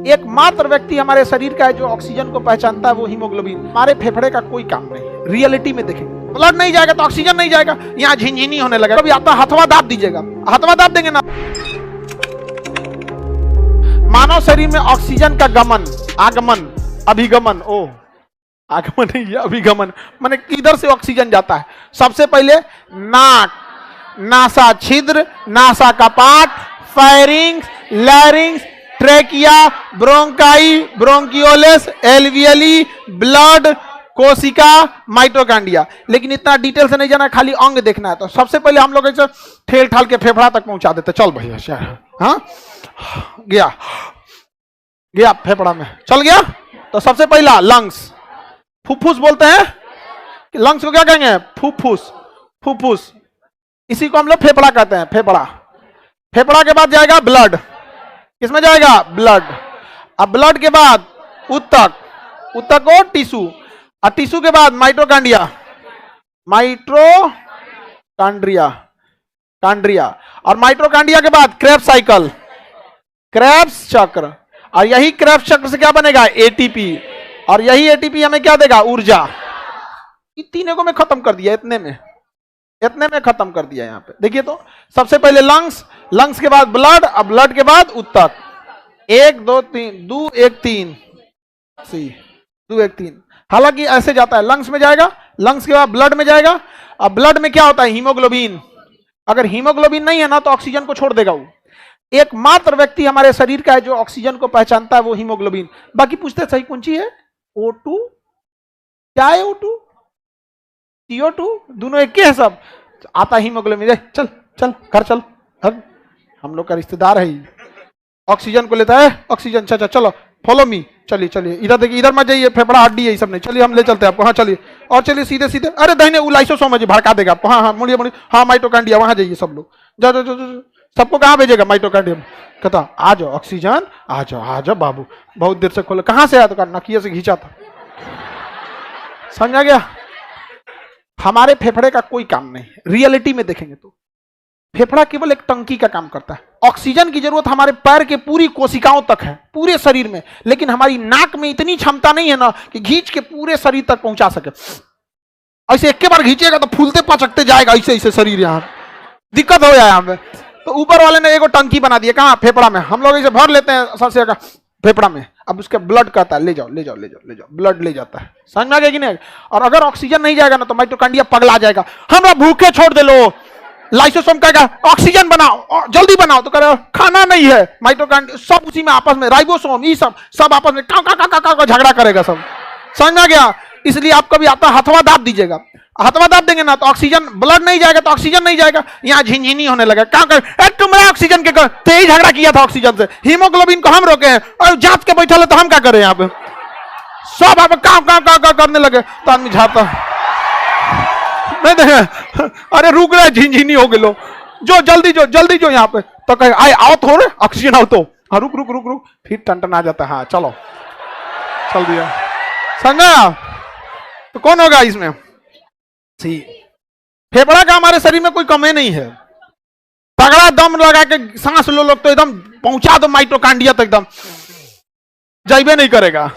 एकमात्र व्यक्ति हमारे शरीर का है जो ऑक्सीजन को पहचानता है, वो हीमोग्लोबिन। हमारे फेफड़े का कोई काम नहीं। रियलिटी में देखेंगे, ब्लड नहीं जाएगा तो ऑक्सीजन नहीं जाएगा, यहाँ झिनझिनी होने लगेगा। कभी आता हथवा दाब दीजिएगा, हथवा दाब देंगे ना। मानव शरीर में ऑक्सीजन का गमन, आगमन, अभिगमन, ओ आगमन नहीं है, अभिगमन माने किधर से ऑक्सीजन जाता है। सबसे पहले नाक, नासा छिद्र, नासा कपाट, pharynx, larynx, trachea, bronchi, bronchioles, alveoli, blood, कोशिका, माइटोकांड्रिया। लेकिन इतना डिटेल से नहीं जाना, खाली अंग देखना है। तो सबसे पहले हम लोग ऐसे ठेल ठाल के फेफड़ा तक पहुंचा देते। चल भैया शहर, हाँ गया गया फेफड़ा में, चल गया। तो सबसे पहला लंग्स, फुफ्फुस बोलते हैं। लंग्स को क्या कहेंगे? फुफ्फुस, फुफ्फुस, इसी को हम लोग फेफड़ा कहते हैं, फेफड़ा। फेफड़ा के बाद जाएगा ब्लड, किसमें जाएगा? ब्लड। अब ब्लड के बाद उत्तक, उत्तक को टिश्यू, और टिश्यू के बाद माइटोकांड्रिया, माइट्रोकांड्रिया, कांड्रिया, और माइट्रोकांड्रिया के बाद क्रेब्स साइकिल, क्रेब्स चक्र। और यही क्रेब्स चक्र से क्या बनेगा? एटीपी। और यही एटीपी हमें क्या देगा? ऊर्जा। तीनों को मैं खत्म कर दिया, इतने में खत्म कर दिया। यहाँ पे देखिए तो सबसे पहले लंग्स, लंग्स के बाद ब्लड, अब ब्लड के बाद उत्तक। 1 2 3, 2 1 3, 2 1 3। हालांकि ऐसे जाता है, लंग्स में जाएगा, लंग्स के बाद ब्लड में जाएगा। अब ब्लड में क्या होता है? हीमोग्लोबिन। अगर हीमोग्लोबिन नहीं है ना तो ऑक्सीजन को छोड़ देगा वो। एकमात्र व्यक्ति हमारे शरीर का है जो ऑक्सीजन को पहचानता है, वो हीमोग्लोबिन। बाकी पूछते सही कौन सी है? O2, क्या है O2? CO2, दोनों एक के है सब। आता हीमोग्लोबिन, चल चल घर चल, हम लोग का रिश्तेदार है। ऑक्सीजन को लेता है, ऑक्सीजन। अच्छा चलो फॉलो मी, चलिए चलिए इधर देखिए, इधर मत जाइए, फेफड़ा हड्डी है सब नहीं। चलिए हम ले चलते हैं आपको, हाँ चलिए। और चलिए सीधे सीधे, अरे दाहिने लाइसोसोम है, भड़का देगा आपको। हाँ हाँ मुड़िए मुड़िए, हाँ माइटोकांड्रिया, वहां जाइए सब लोग। जाओ जाओ जाओ। सबको कहाँ भेजेगा? माइटोकांड्रिया। कहता आ जाओ ऑक्सीजन, आ जाओ बाबू। बहुत देर से खोले, कहाँ से आया? तो कहा नकिया से खींचा था। समझा गया? हमारे फेफड़े का कोई काम नहीं। रियलिटी में देखेंगे तो फेफड़ा केवल एक टंकी का काम करता है। ऑक्सीजन की जरूरत हमारे पैर के पूरी कोशिकाओं तक है, पूरे शरीर में। लेकिन हमारी नाक में इतनी क्षमता नहीं है ना कि खींच के पूरे शरीर तक पहुंचा सके। ऐसे एक के बार खींचेगा तो फूलते पचकते जाएगा, ऐसे ऐसे शरीर, यहाँ दिक्कत हो जाए हमें। तो ऊपर वाले ने एगो टंकी बना दिया, कहाँ? फेफड़ा में। हम लोग इसे भर लेते हैं सबसे का फेफड़ा में। अब उसके ब्लड कहता है ले जाओ ले जाओ ले जाओ ले जाओ, ब्लड ले जाता है। समझ में आ गया कि नहीं? और अगर ऑक्सीजन नहीं जाएगा ना तो माइटोकांड्रिया पगला जाएगा। हमरा भूखे छोड़ दे लो, लाइसोसोम कहेगा ऑक्सीजन बनाओ, जल्दी बनाओ, तो कह खाना नहीं है। माइटोकांड्रिया सब उसी में आपस में, राइबोसोम ये सब आपस में का झगड़ा करेगा सब। समझ में आ गया? इसलिए आप कभी आता हथवा दाब दीजिएगा, हथवा दाब देंगे ना तो ऑक्सीजन, ब्लड नहीं जाएगा तो ऑक्सीजन नहीं जाएगा, यहाँ झिनझिनी होने लगेगा। क्या कर तुम्हारा ऑक्सीजन के तेज झगड़ा किया था ऑक्सीजन से, हीमोग्लोबिन को हम रोके हैं और जांच के बैठा तो हम क्या करें? यहाँ पे सब आप काम करने लगे तो आदमी झाता नहीं देखे, अरे रुक रहे, झिनझिनी हो गए लो, जो जल्दी जो यहाँ पे। तो कहे आए आओ थोड़े ऑक्सीजन आओ, तो हाँ रुक रुक रुक रुक, फिर टन आ जाता है। हाँ चलो चल दिया। समझा? तो कौन होगा इसमें? सी फेफड़ा का हमारे शरीर में कोई कमी नहीं है। तगड़ा दम लगा के सांस लो लोग तो एकदम पहुंचा दो माइटोकांड्रिया तक, एकदम जाइबे नहीं करेगा।